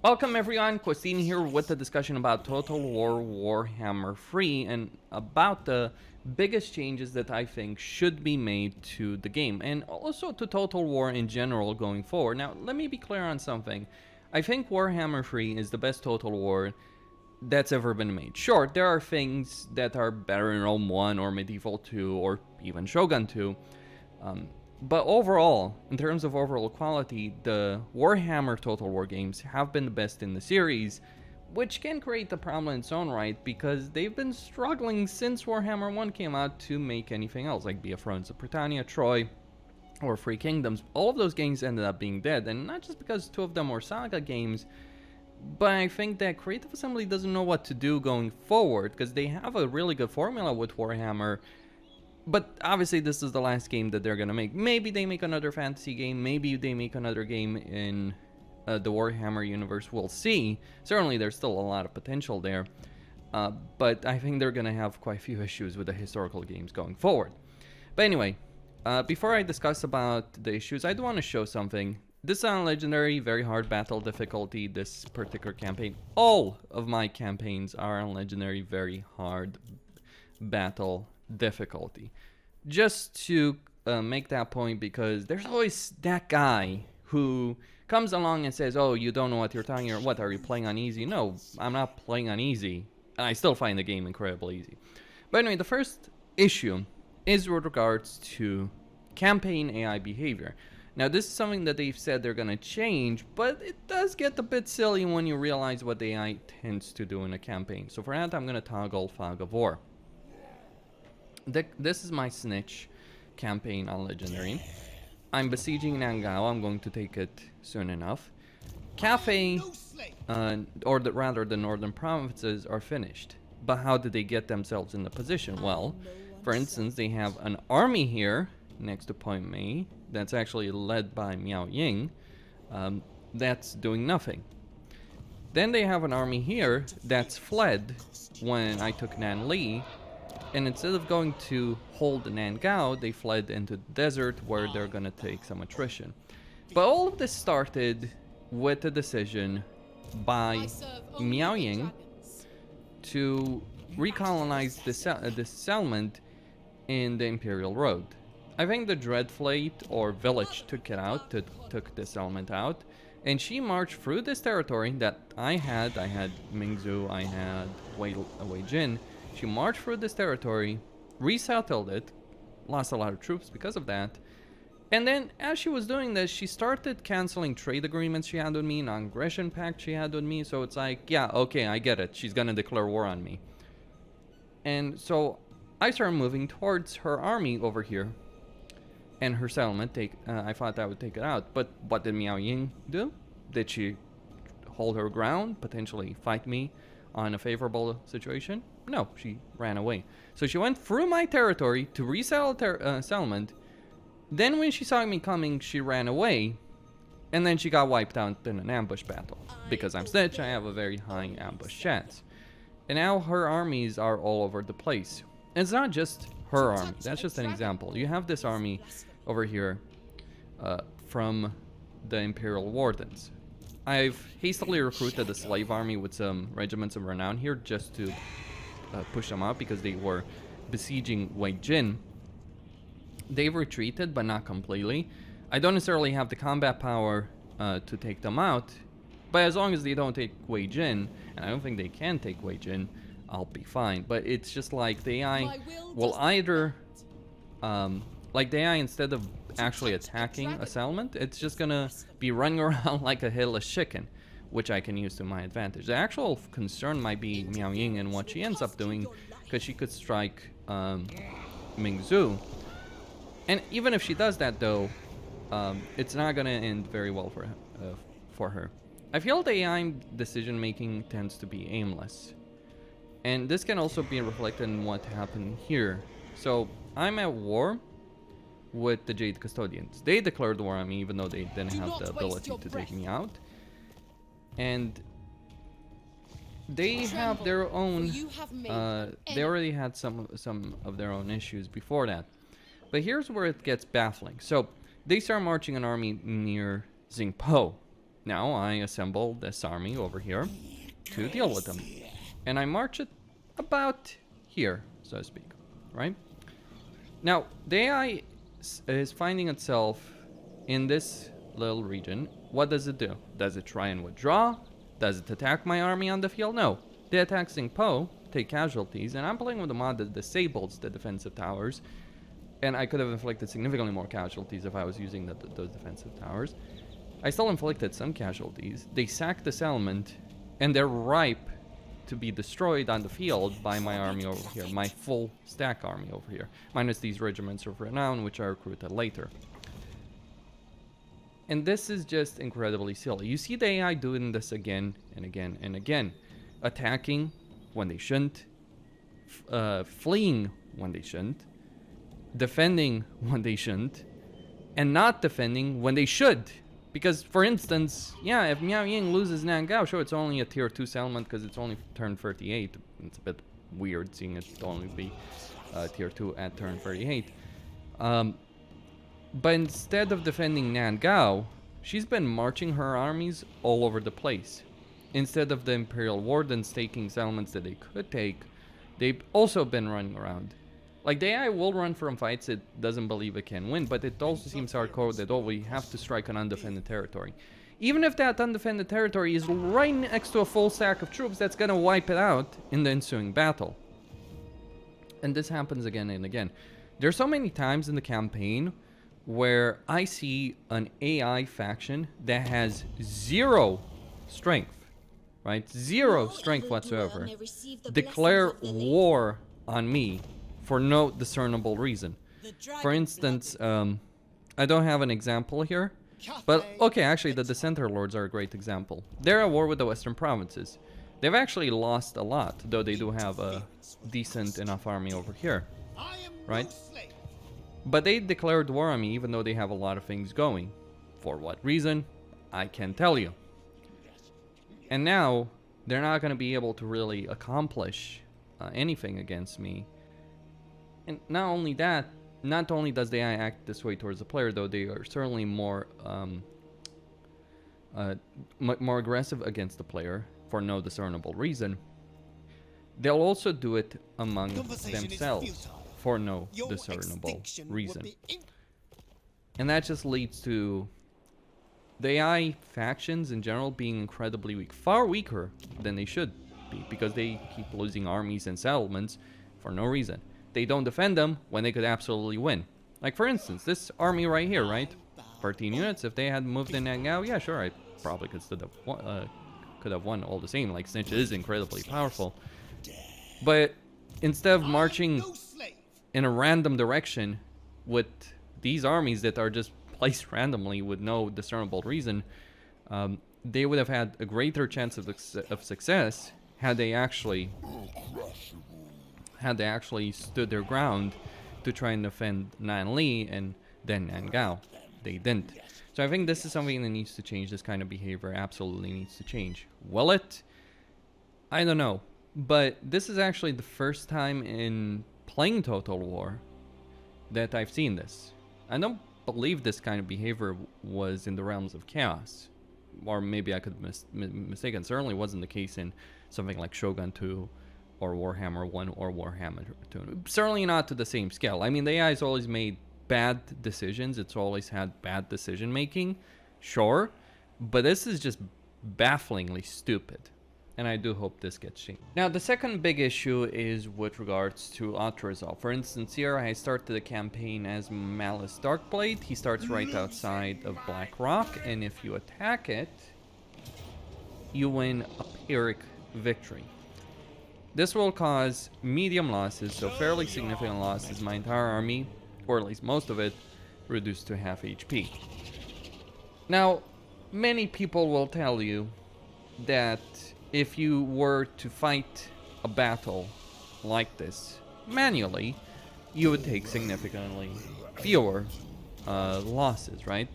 Welcome everyone, Costin here with the discussion about Total War Warhammer 3 and about the biggest changes that I think should be made to the game and also to Total War in general going forward. Now, let me be clear on something. I think Warhammer 3 is the best Total War that's ever been made. Sure, there are things that are better in Rome 1 or Medieval 2 or even Shogun 2. But overall, in terms of overall quality, the Warhammer Total War games have been the best in the series, which can create a problem in its own right because they've been struggling since Warhammer 1 came out to make anything else, like be it Thrones of Britannia, Troy, or Free Kingdoms. All of those games ended up being dead, and not just because two of them were Saga games, but I think that Creative Assembly doesn't know what to do going forward because they have a really good formula with Warhammer. But obviously this is the last game that they're gonna make. Maybe they make another fantasy game, maybe they make another game in the Warhammer universe, we'll see. Certainly there's still a lot of potential there. But I think they're gonna have quite a few issues with the historical games going forward. But anyway, before I discuss about the issues, I do want to show something. This is on Legendary, very hard battle difficulty, this particular campaign. All of my campaigns are on Legendary, very hard battle difficulty. Just to make that point, because there's always that guy who comes along and says, oh, you don't know what you're talking about, what, are you playing on easy? No, I'm not playing on easy, and I still find the game incredibly easy. But anyway, the first issue is with regards to campaign AI behavior. Now, this is something that they've said they're going to change, but it does get a bit silly when you realize what the AI tends to do in a campaign. So for that, I'm going to toggle Fog of War. This is my Snitch campaign on Legendary. I'm besieging Nangao. I'm going to take it soon enough. Cathay, rather the northern provinces, are finished. But how did they get themselves in the position? Well, for instance, they have an army here next to Point Mei that's actually led by Miao Ying. That's doing nothing. Then they have an army here that's fled when I took Nanli. And instead of going to hold Nangao, they fled into the desert where they're gonna take some attrition. But all of this started with a decision by Miao Ying to recolonize this settlement in the Imperial Road. I think the Dreadfleet or village took this settlement out, and she marched through this territory that I had Mingzhu, I had Wei Jin. She marched through this territory, resettled it, lost a lot of troops because of that, and then as she was doing this, she started canceling trade agreements she had with me, non-aggression pact she had with me, so it's like, yeah, okay, I get it, she's gonna declare war on me. And so I started moving towards her army over here, and her settlement, I thought that would take it out, but what did Miao Ying do? Did she hold her ground, potentially fight me on a favorable situation? No, she ran away. So she went through my territory to resettle settlement. Then when she saw me coming, she ran away. And then she got wiped out in an ambush battle. Because I'm Snitch, I have a very high ambush chance. And now her armies are all over the place. And it's not just her army, that's just an example. You have this army over here from the Imperial Wardens. I've hastily recruited a slave army with some regiments of renown here just to push them out because they were besieging Wei Jin. They've retreated, but not completely. I don't necessarily have the combat power to take them out, but as long as they don't take Wei Jin, and I don't think they can take Wei Jin, I'll be fine. But it's just like the AI will either, like the AI instead of actually attacking a settlement, it's just gonna be running around like a headless chicken, which I can use to my advantage. The actual concern might be Miao Ying and what she ends up doing, because she could strike Mingzhu. And even if she does that though, it's not gonna end very well for her. I feel the AI decision making tends to be aimless. And this can also be reflected in what happened here. So I'm at war with the Jade Custodians. They declared war on me even though they didn't have the ability to take me out. And they have their own, they already had some of their own issues before that. But here's where it gets baffling. So they start marching an army near Xingpo. now I assemble this army over here to deal with them. And I march it about here, so to speak, right? Now, the AI is finding itself in this little region. What does it do? Does it try and withdraw? Does it attack my army on the field? No. They attack Xingpo, take casualties, and I'm playing with a mod that disables the defensive towers. And I could have inflicted significantly more casualties if I was using those defensive towers. I still inflicted some casualties. They sacked the settlement, and they're ripe to be destroyed on the field by my army over here, my full stack army over here, minus these regiments of renown, which I recruited later. And this is just incredibly silly. You see the AI doing this again and again and again, attacking when they shouldn't, fleeing when they shouldn't, defending when they shouldn't, and not defending when they should. Because, for instance, yeah, if Miao Ying loses Nangao, sure, it's only a tier 2 settlement because it's only turn 38. It's a bit weird seeing it only be tier 2 at turn 38. But instead of defending Nangao, she's been marching her armies all over the place. Instead of the Imperial Wardens taking settlements that they could take, they've also been running around. Like, the AI will run from fights it doesn't believe it can win, but it also seems hardcore that, oh, we have to strike an undefended territory. Even if that undefended territory is right next to a full stack of troops, that's gonna wipe it out in the ensuing battle. And this happens again and again. There's so many times in the campaign where I see an AI faction that has 0 strength, right? 0 strength whatsoever, declare war on me for no discernible reason. For instance, I don't have an example here, but okay, actually the Dissenter Lords are a great example. They're at war with the Western provinces. They've actually lost a lot, though they do have a decent enough army over here, right? But they declared war on me even though they have a lot of things going. For what reason? I can't tell you. And now, they're not going to be able to really accomplish anything against me. And not only that, not only does the AI act this way towards the player, though they are certainly more more aggressive against the player for no discernible reason. They'll also do it among themselves for no discernible reason. And that just leads to the AI factions in general being incredibly weak, far weaker than they should be, because they keep losing armies and settlements for no reason. They don't defend them when they could absolutely win. Like, for instance, this army right here, right? 13 units. If they had moved in Nangao, yeah, sure, I probably could have won all the same. Like, Snitch is incredibly powerful. But instead of marching in a random direction with these armies that are just placed randomly with no discernible reason, they would have had a greater chance of success had they actually stood their ground to try and defend Nanli and then Nangao. They didn't. So I think this is something that needs to change. This kind of behavior absolutely needs to change. Will it? I don't know. But this is actually the first time in playing Total War that I've seen this. I don't believe this kind of behavior was in the realms of Chaos. Or maybe I could be mistaken. Certainly wasn't the case in something like Shogun 2 or Warhammer 1 or Warhammer 2. Certainly not to the same scale. I mean, the AI's always made bad decisions. It's always had bad decision making. Sure. But this is just bafflingly stupid. And I do hope this gets changed. Now, the second big issue is with regards to Autoresolve. For instance, here I started the campaign as Malice Darkblade. He starts right outside of Black Rock, and if you attack it, you win a Pyrrhic victory. This will cause medium losses, so fairly significant losses. My entire army, or at least most of it, reduced to half HP. Now, many people will tell you that if you were to fight a battle like this manually, you would take significantly fewer losses, right?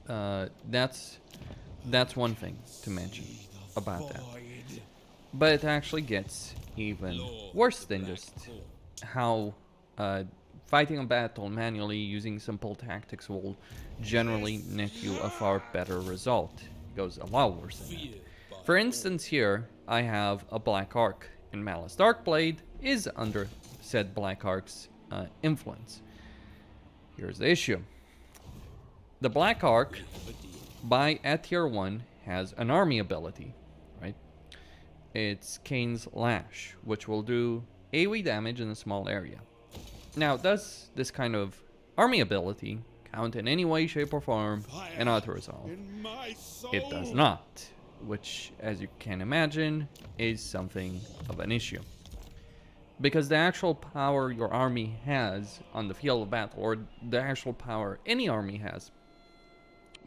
That's one thing to mention about that. But it actually gets even worse than just how fighting a battle manually using simple tactics will generally net you a far better result. It goes a lot worse than that. For instance, here I have a Black Arc in Malice. Darkblade is under said Black Arc's influence. Here's the issue. The Black Arc, at tier 1, has an army ability, right? It's Kane's Lash, which will do AoE damage in a small area. Now, does this kind of army ability count in any way, shape, or form in Autoresolve? It does not, which, as you can imagine, is something of an issue. Because the actual power your army has on the field of battle, or the actual power any army has,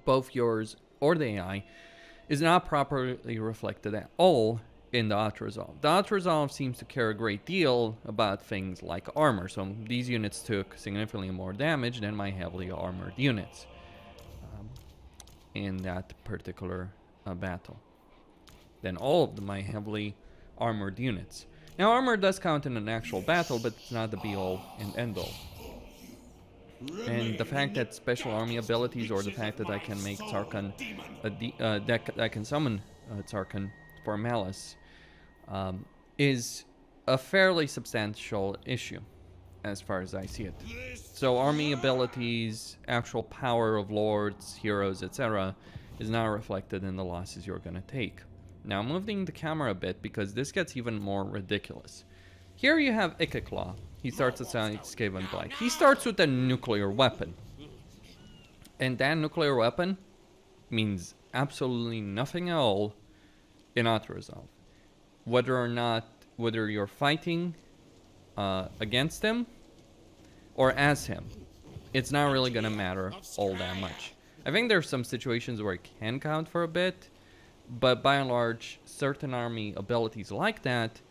both yours or the AI, is not properly reflected at all in the Autoresolve. The Autoresolve seems to care a great deal about things like armor, so these units took significantly more damage than my heavily armored units in that particular battle, than all of my heavily armored units. Now, armor does count in an actual battle, but it's not the be-all and end-all. And the fact that special army abilities, or the fact that I can make Tsarkan, that I can summon Tsarkan for Malice, is a fairly substantial issue, as far as I see it. So army abilities, actual power of lords, heroes, etc., is not reflected in the losses you're going to take. Now, moving the camera a bit, because this gets even more ridiculous. Here you have Ikeclaw. He starts as Skaven Black. He starts with a nuclear weapon. And that nuclear weapon means absolutely nothing at all in Autoresolve. Whether you're fighting against him or as him, it's not really going to matter all that much. I think there's some situations where it can count for a bit, but by and large, certain army abilities like that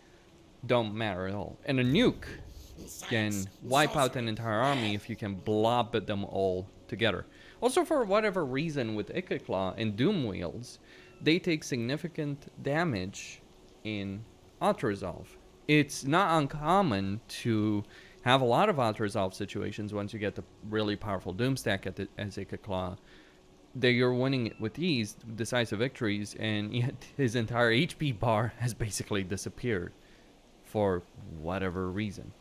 don't matter at all. And a nuke can wipe out an entire army if you can blob them all together. Also, for whatever reason, with Ikeclaw and Doom Wheels, they take significant damage in Autoresolve. It's not uncommon to have a lot of Autoresolve situations once you get the really powerful Doom stack as Ikeclaw, that you're winning it with ease, decisive victories, and yet his entire HP bar has basically disappeared for whatever reason.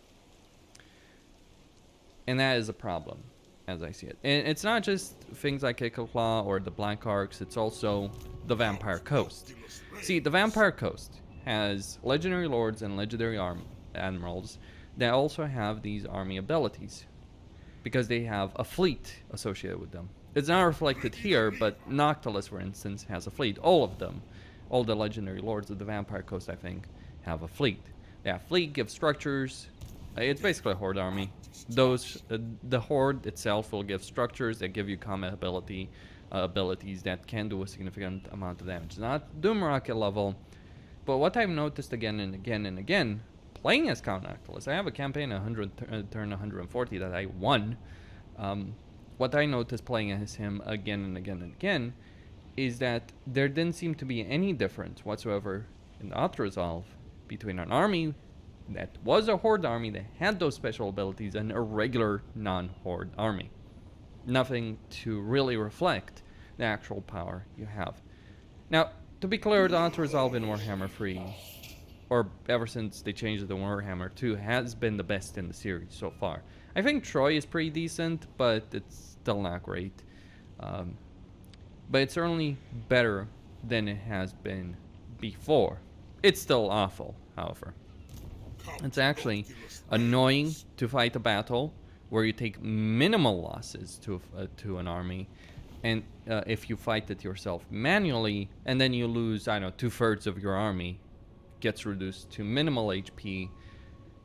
And that is a problem, as I see it. And it's not just things like Ikeclaw or the Black Arcs, it's also the Vampire Coast. See, the Vampire Coast has legendary lords and legendary admirals that also have these army abilities, because they have a fleet associated with them. It's not reflected here, but Noctilus, for instance, has a fleet. All of them, all the legendary lords of the Vampire Coast, I think, have a fleet. That fleet gives structures. It's basically a horde army. The horde itself will give structures that give you combat abilities that can do a significant amount of damage. Not Doom Rocket level, but what I've noticed again and again and again, playing as Count Noctilus, I have a campaign turn 140 that I won. What I noticed playing as him again and again and again is that there didn't seem to be any difference whatsoever in the Autoresolve between an army that was a horde army that had those special abilities and a regular non-horde army. Nothing to really reflect the actual power you have. Now, to be clear, the Autoresolve in Warhammer 3, or ever since they changed it to Warhammer 2, has been the best in the series so far. I think Troy is pretty decent, but it's still not great. But it's certainly better than it has been before. It's still awful, however. It's actually annoying to fight a battle where you take minimal losses to an army, and if you fight it yourself manually, and then you lose, I don't know, 2/3 of your army gets reduced to minimal HP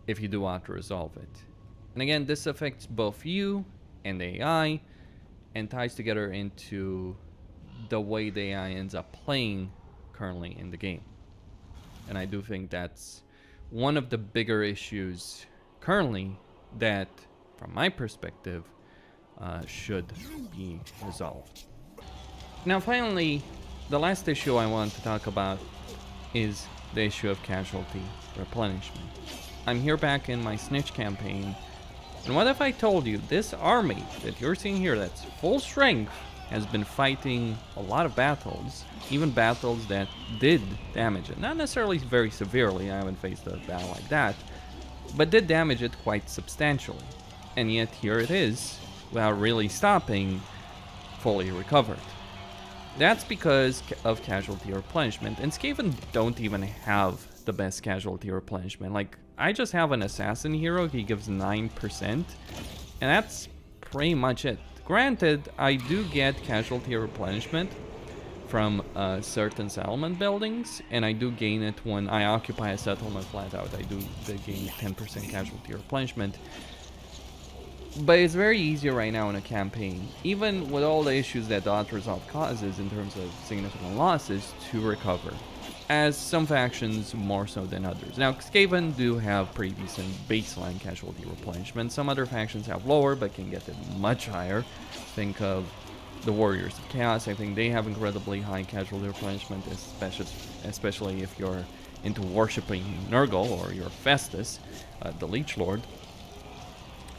if you do Autoresolve it. And again, this affects both you and the AI, and ties together into the way the AI ends up playing currently in the game. And I do think that's one of the bigger issues currently that, from my perspective, should be resolved. Now, finally, the last issue I want to talk about is the issue of casualty replenishment. I'm here back in my Snitch campaign, And what if I told you this army that you're seeing here, that's full strength, has been fighting a lot of battles, even battles that did damage it. Not necessarily very severely, I haven't faced a battle like that, but did damage it quite substantially. And yet here it is, without really stopping, fully recovered. That's because of casualty replenishment, and Skaven don't even have the best casualty replenishment. Like, I just have an assassin hero, he gives 9%, and that's pretty much it. Granted, I do get casualty replenishment from certain settlement buildings, and I do gain it when I occupy a settlement flat out. I do gain 10% casualty replenishment. But it's very easy right now in a campaign, even with all the issues that the Autoresolve causes in terms of significant losses, to recover, as some factions more so than others. Now, Skaven do have pretty decent baseline casualty replenishment. Some other factions have lower, but can get it much higher. Think of the Warriors of Chaos. I think they have incredibly high casualty replenishment, especially if you're into worshipping Nurgle or you're Festus, the Leech Lord.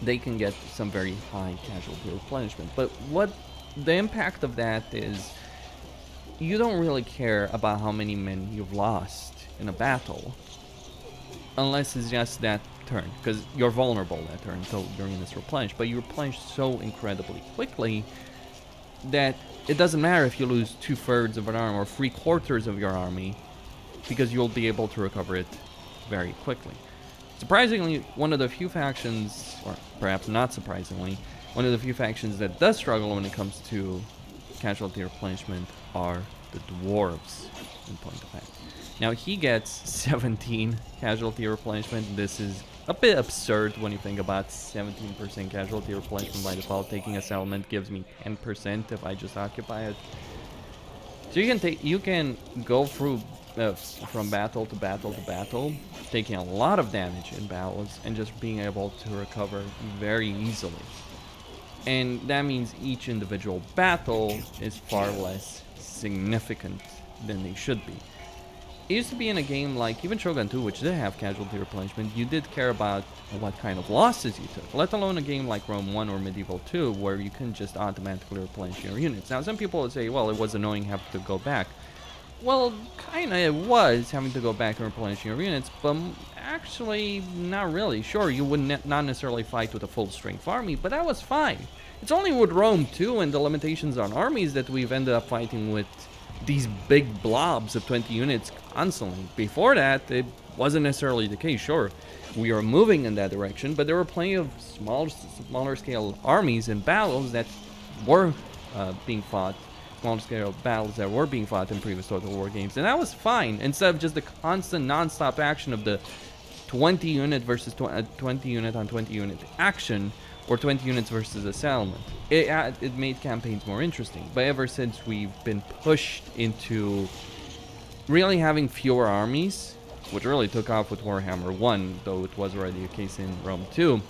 They can get some very high casualty replenishment. But what the impact of that is, you don't really care about how many men you've lost in a battle, unless it's just that turn, because you're vulnerable that turn until during this replenish. But you replenish so incredibly quickly that it doesn't matter if you lose 2/3 of an army or 3/4 of your army, because you'll be able to recover it very quickly. Surprisingly, one of the few factions, or perhaps not surprisingly, one of the few factions that does struggle when it comes to casualty replenishment are the dwarves, in point of fact. Now, he gets 17 casualty replenishment. This is a bit absurd when you think about 17% casualty replenishment by default. Taking a settlement gives me 10% if I just occupy it. So you can go through from battle to battle to battle, taking a lot of damage in battles and just being able to recover very easily. And that means each individual battle is far less significant than they should be. It used to be in a game like even Shogun 2, which did have casualty replenishment, you did care about what kind of losses you took, let alone a game like Rome 1 or Medieval 2, where you can just automatically replenish your units. Now, some people would say, well, it was annoying having to go back. Well, kinda it was having to go back and replenish your units, but actually not really. Sure, you would not necessarily fight with a full strength army, but that was fine. It's only with Rome 2 and the limitations on armies that we've ended up fighting with these big blobs of 20 units constantly. Before that, it wasn't necessarily the case. Sure, we were moving in that direction, but there were plenty of smaller scale armies and battles that were being fought. Small scale battles that were being fought in previous Total War games, and that was fine, instead of just the constant non-stop action of the 20 unit versus 20 unit on 20 unit action, or 20 units versus a settlement. It made campaigns more interesting. But ever since we've been pushed into really having fewer armies, which really took off with Warhammer 1, though it was already a case in Rome 2,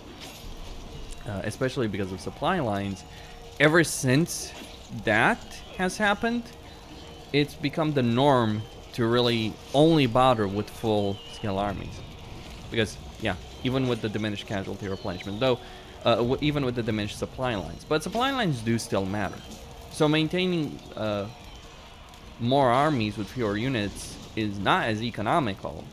especially because of supply lines, ever since that has happened, it's become the norm to really only bother with full scale armies. Because, yeah, even with the diminished casualty replenishment, though, even with the diminished supply lines. But supply lines do still matter. So maintaining more armies with fewer units is not as economical.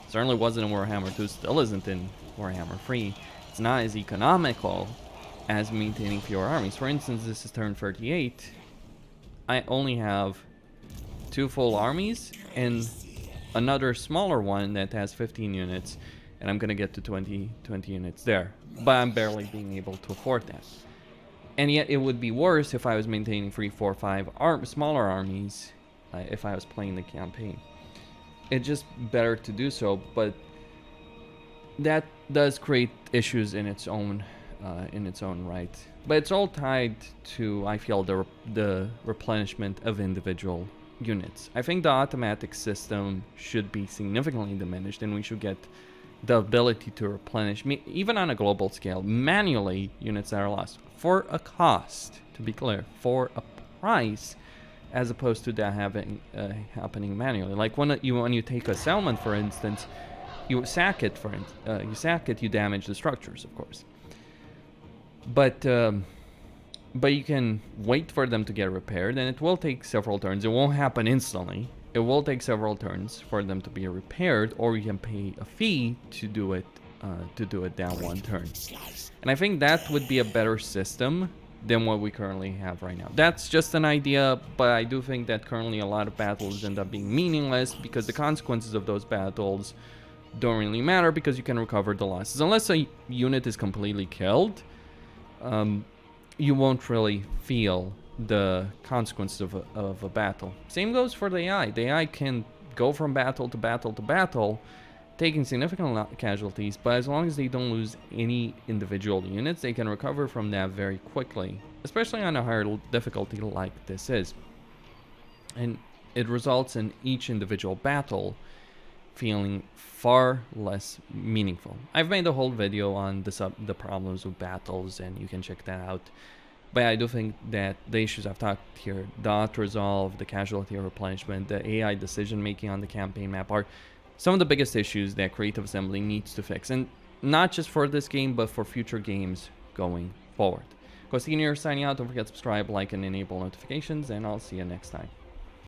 Certainly wasn't in Warhammer 2, still isn't in Warhammer 3. It's not as economical as maintaining fewer armies. For instance, this is turn 38. I only have 2 full armies and another smaller one that has 15 units, and I'm gonna get to 20 units there. But I'm barely being able to afford that. And yet it would be worse if I was maintaining 3, 4, 5 smaller armies if I was playing the campaign. It's just better to do so, but that does create issues in its own right. But it's all tied to, I feel, the replenishment of individual units. I think the automatic system should be significantly diminished, and we should get the ability to replenish, even on a global scale, manually units that are lost for a cost, to be clear, for a price, as opposed to that happening manually. Like when you take a settlement, for instance, you sack it, you damage the structures, of course. But you can wait for them to get repaired, and it will take several turns. It won't happen instantly. It will take several turns for them to be repaired, or you can pay a fee to do it down one turn. And I think that would be a better system than what we currently have right now. That's just an idea, but I do think that currently a lot of battles end up being meaningless because the consequences of those battles don't really matter because you can recover the losses. Unless a unit is completely killed, you won't really feel the consequences of a battle. Same goes for the AI. The AI can go from battle to battle to battle, taking significant casualties, but as long as they don't lose any individual units, they can recover from that very quickly, especially on a higher difficulty like this is. And it results in each individual battle feeling far less meaningful. I've made a whole video on the problems with battles, and you can check that out. But I do think that the issues I've talked here, the Autoresolve, the casualty replenishment, the AI decision making on the campaign map are some of the biggest issues that Creative Assembly needs to fix, and not just for this game, but for future games going forward. Costin here signing out. Don't forget to subscribe, like, and enable notifications, and I'll see you next time.